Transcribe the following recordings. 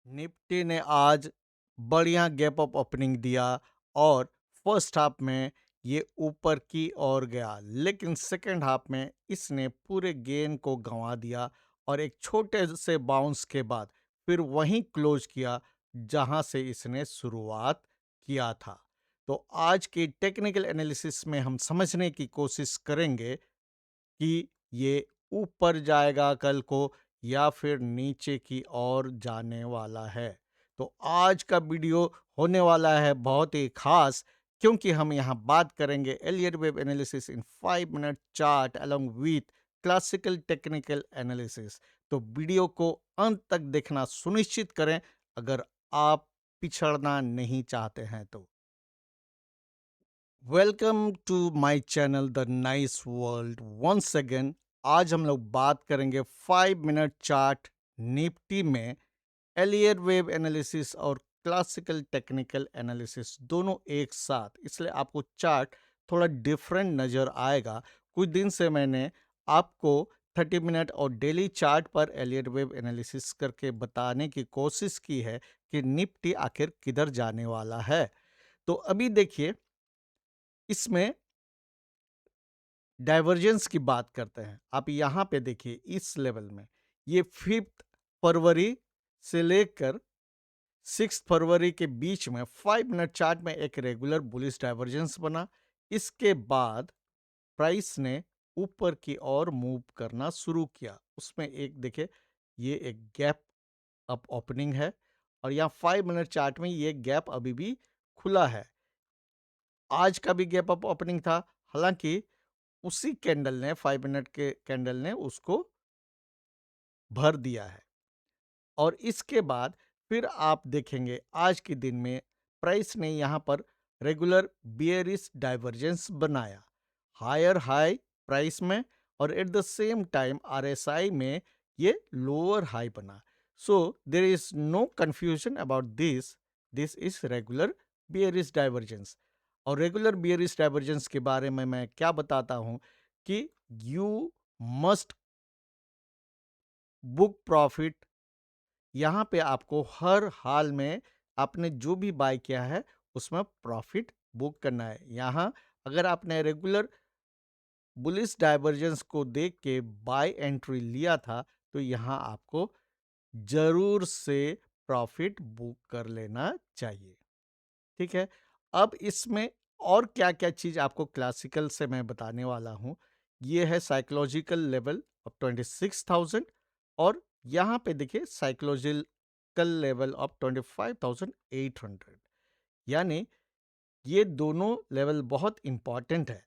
Nifty ने आज बढ़िया गैप अप ओपनिंग दिया और फर्स्ट हाफ में ये ऊपर की ओर गया, लेकिन सेकंड हाफ में इसने पूरे गेन को गंवा दिया और एक छोटे से बाउंस के बाद फिर वहीं क्लोज किया जहां से इसने शुरुआत किया था। तो आज की टेक्निकल एनालिसिस में हम समझने की कोशिश करेंगे कि ये ऊपर जाएगा कल को या फिर नीचे की ओर जाने वाला है। तो आज का वीडियो होने वाला है बहुत ही खास, क्योंकि हम यहाँ बात करेंगे Elliott wave analysis in 5 minute chart along with classical technical analysis. तो वीडियो को अंत तक देखना सुनिश्चित करें अगर आप पिछड़ना नहीं चाहते हैं तो। Welcome to my channel the nice world once again. आज हम लोग बात करेंगे 5 मिनट चार्ट निफ्टी में एलियर वेव एनालिसिस और क्लासिकल टेक्निकल एनालिसिस दोनों एक साथ, इसलिए आपको चार्ट थोड़ा डिफरेंट नज़र आएगा। कुछ दिन से मैंने आपको 30 मिनट और डेली चार्ट पर एलियर वेव एनालिसिस करके बताने की कोशिश की है कि निफ्टी आखिर किधर जाने वाला है। तो अभी देखिए, इसमें डाइवर्जेंस की बात करते हैं। आप यहाँ पे देखिए, इस लेवल में ये 5 फरवरी से लेकर 6 फरवरी के बीच में 5 मिनट चार्ट में एक रेगुलर बुलिश डाइवर्जेंस बना। इसके बाद प्राइस ने ऊपर की ओर मूव करना शुरू किया। उसमें एक देखिए, ये एक गैप अप ओपनिंग है और यहाँ 5 मिनट चार्ट में ये गैप अभी भी खुला है। आज का भी गैप अप ओपनिंग था, हालांकि उसी कैंडल ने 5 मिनट के कैंडल ने उसको भर दिया है। और इसके बाद फिर आप देखेंगे आज के दिन में प्राइस ने यहाँ पर रेगुलर बियरिश डाइवर्जेंस बनाया हायर हाई प्राइस में, और at the same time RSI में ये लोअर हाई बना। So there is no confusion about this is regular bearish divergence. और रेगुलर बियरिश डाइवर्जेंस के बारे में मैं क्या बताता हूं कि यू मस्ट बुक प्रॉफिट। यहाँ पे आपको हर हाल में आपने जो भी बाय किया है उसमें प्रॉफिट बुक करना है। यहाँ अगर आपने रेगुलर बुलिश डाइवर्जेंस को देख के बाय एंट्री लिया था तो यहाँ आपको जरूर से प्रॉफिट बुक कर लेना चाहिए। ठीक है। अब इसमें और क्या क्या चीज आपको क्लासिकल से मैं बताने वाला हूं। ये है साइकोलॉजिकल लेवल ऑफ 26,000, और यहाँ पे देखिए साइकोलॉजिकल लेवल ऑफ 25,800। यानी ये दोनों लेवल बहुत इंपॉर्टेंट है।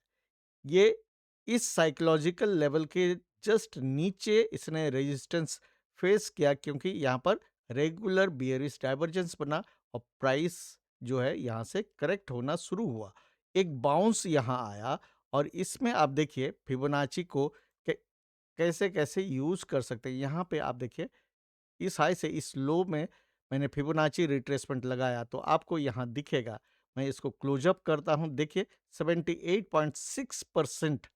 ये इस साइकोलॉजिकल लेवल के जस्ट नीचे इसने रेजिस्टेंस फेस किया, क्योंकि यहाँ पर रेगुलर बियरिश डाइवर्जेंस बना और प्राइस जो है यहाँ से करेक्ट होना शुरू हुआ। एक बाउंस यहाँ आया और इसमें आप देखिए फिबोनाची को कैसे कैसे यूज कर सकते हैं। यहाँ पे आप देखिए, इस हाई से इस लो में मैंने फिबोनाची रिट्रेसमेंट लगाया तो आपको यहाँ दिखेगा। मैं इसको क्लोजअप करता हूँ, देखिए 78.6%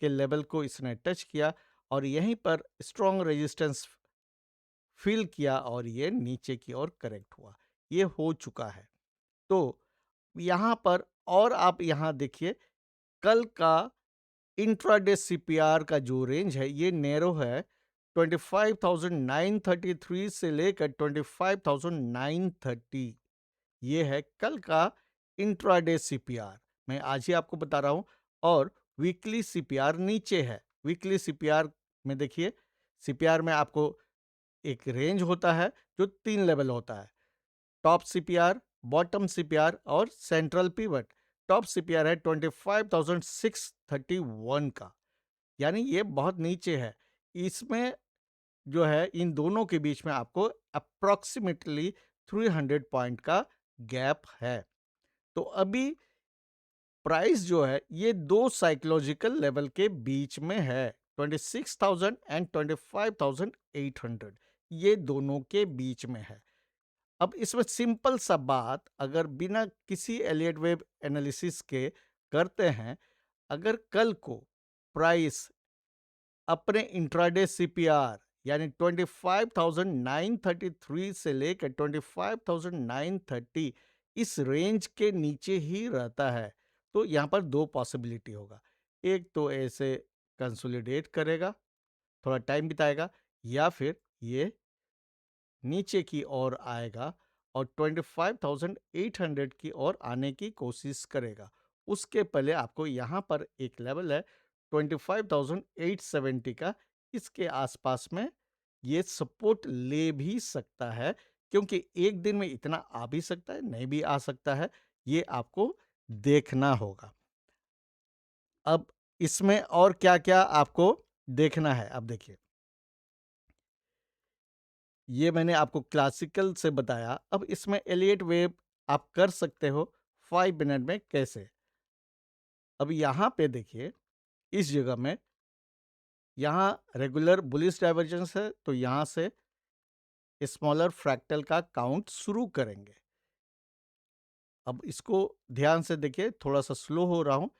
के लेवल को इसने टच किया और यहीं पर स्ट्रॉन्ग रेजिस्टेंस फील किया और ये नीचे की ओर करेक्ट हुआ। ये हो चुका है। तो यहाँ पर और आप यहाँ देखिए, कल का इंट्राडे सीपीआर का जो रेंज है ये नैरो है 25,933 से लेकर 25,930। ये है कल का इंट्राडे सीपीआर, मैं आज ही आपको बता रहा हूं। और वीकली सीपीआर नीचे है। वीकली सीपीआर में देखिए, सीपीआर में आपको एक रेंज होता है जो 3 लेवल होता है, टॉप सीपीआर, बॉटम सीपीआर और सेंट्रल पिवट। टॉप सीपीआर है 25,631 का, यानी ये बहुत नीचे है। इसमें जो है इन दोनों के बीच में आपको अप्रोक्सीमेटली 300 पॉइंट का गैप है। तो अभी प्राइस जो है ये दो साइकोलॉजिकल लेवल के बीच में है, 26,000 एंड 25,800, ये दोनों के बीच में है। अब इसमें सिंपल सा बात, अगर बिना किसी एलियट वेव एनालिसिस के करते हैं, अगर कल को प्राइस अपने इंट्राडे सीपीआर यानी 25,933 से लेकर 25,930 इस रेंज के नीचे ही रहता है। तो यहाँ पर दो पॉसिबिलिटी होगा, एक तो ऐसे कंसोलिडेट करेगा, थोड़ा टाइम बिताएगा, या फिर ये नीचे की ओर आएगा और 25,800 की ओर आने की कोशिश करेगा। उसके पहले आपको यहाँ पर एक लेवल है 25,870 का, इसके आसपास में ये सपोर्ट ले भी सकता है, क्योंकि एक दिन में इतना आ भी सकता है, नहीं भी आ सकता है, ये आपको देखना होगा। अब इसमें और क्या-क्या आपको देखना है, अब देखिए। ये मैंने आपको क्लासिकल से बताया, अब इसमें एलियट वेव आप कर सकते हो 5 मिनट में कैसे? अब यहाँ पे देखिए, इस जगह में यहाँ रेगुलर बुलिश डाइवर्जेंस है, तो यहाँ से स्मॉलर फ्रैक्टल का काउंट शुरू करेंगे। अब इसको ध्यान से देखिए, थोड़ा सा स्लो हो रहा हूँ।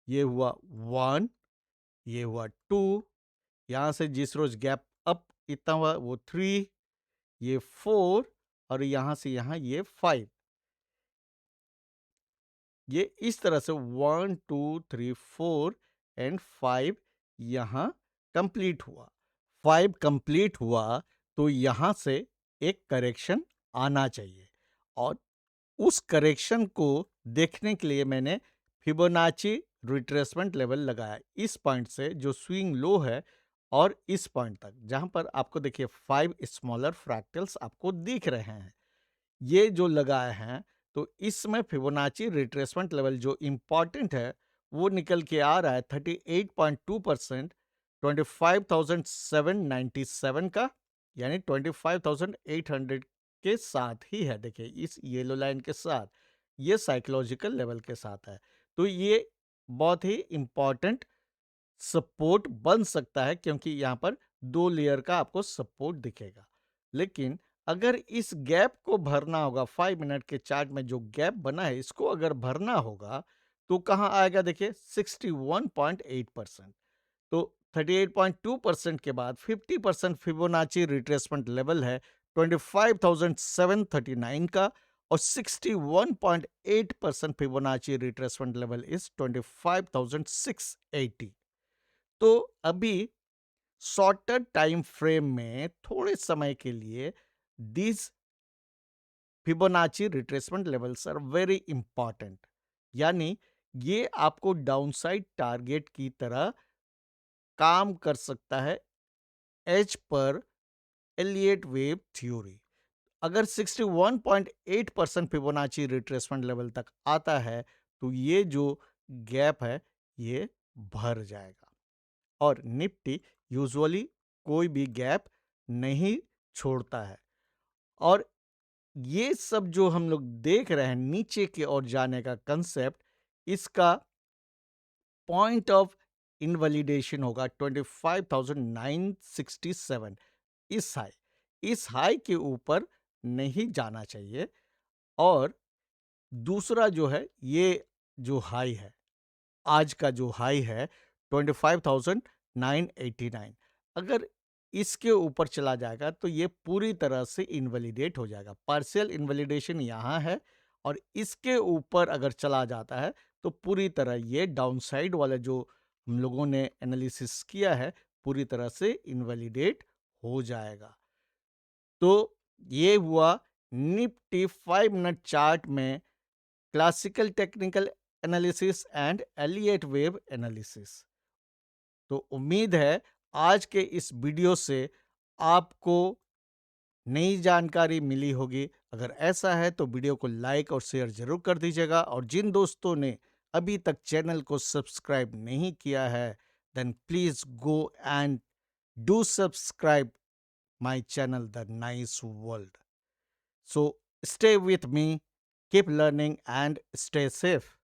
ये हुआ 1, ये हुआ 2, यहाँ से जिस रोज गैप अप इतना हुआ वो 3, ये 4 और यहाँ से यहाँ ये 5। ये इस तरह से 1 2 3 4 एंड 5 यहाँ कंप्लीट हुआ। 5 कंप्लीट हुआ तो यहाँ से एक करेक्शन आना चाहिए, और उस करेक्शन को देखने के लिए मैंने फिबोनाची रिट्रेसमेंट लेवल लगाया, इस पॉइंट से जो स्विंग लो है और इस पॉइंट तक, जहां पर आपको देखिए 5 स्मॉलर फ्रैक्टल्स आपको दिख रहे हैं, ये जो लगाए हैं, तो इसमें फिबोनाची रिट्रेसमेंट लेवल जो इम्पॉर्टेंट है वो निकल के आ रहा है 38.2%, 25,797 का, यानी 25,800 के साथ ही है। देखिए इस येलो लाइन के साथ, ये साइकोलॉजिकल लेवल के साथ है। तो ये बहुत ही इम्पॉर्टेंट सपोर्ट बन सकता है, क्योंकि यहाँ पर दो लेयर का आपको सपोर्ट दिखेगा। लेकिन अगर इस गैप को भरना होगा, 5 मिनट के चार्ट में जो गैप बना है इसको अगर भरना होगा, तो कहाँ आएगा देखिए 61.8%। तो 38.2% के बाद 50% फिबोनाची रिट्रेसमेंट लेवल है 25,739 का, और 61.8% फिबोनाची रिट्रेसमेंट लेवल इज 25,680। तो अभी शॉर्टर टाइम फ्रेम में थोड़े समय के लिए this Fibonacci retracement levels are very important, यानी ये आपको डाउनसाइड टारगेट की तरह काम कर सकता है as per Elliott wave theory. अगर 61.8% फिबोनाची रिट्रेसमेंट लेवल तक आता है तो ये जो गैप है ये भर जाएगा, और निफ्टी यूजुअली कोई भी गैप नहीं छोड़ता है। और ये सब जो हम लोग देख रहे हैं नीचे की ओर जाने का कंसेप्ट, इसका पॉइंट ऑफ इनवैलिडेशन होगा 25,967, इस हाई के ऊपर नहीं जाना चाहिए। और दूसरा जो है, ये जो हाई है, आज का जो हाई है 25,989, अगर इसके ऊपर चला जाएगा तो ये पूरी तरह से इनवैलिडेट हो जाएगा। पार्शियल इनवैलिडेशन यहाँ है, और इसके ऊपर अगर चला जाता है तो पूरी तरह ये डाउनसाइड वाला जो हम लोगों ने एनालिसिस किया है पूरी तरह से इनवैलिडेट हो जाएगा। तो ये हुआ निफ्टी 5 मिनट चार्ट में classical technical analysis and Elliott wave analysis. तो उम्मीद है आज के इस वीडियो से आपको नई जानकारी मिली होगी। अगर ऐसा है तो वीडियो को लाइक और शेयर जरूर कर दीजिएगा, और जिन दोस्तों ने अभी तक चैनल को सब्सक्राइब नहीं किया है, then please go and do subscribe my channel the nice world. So stay with me, keep learning and stay safe.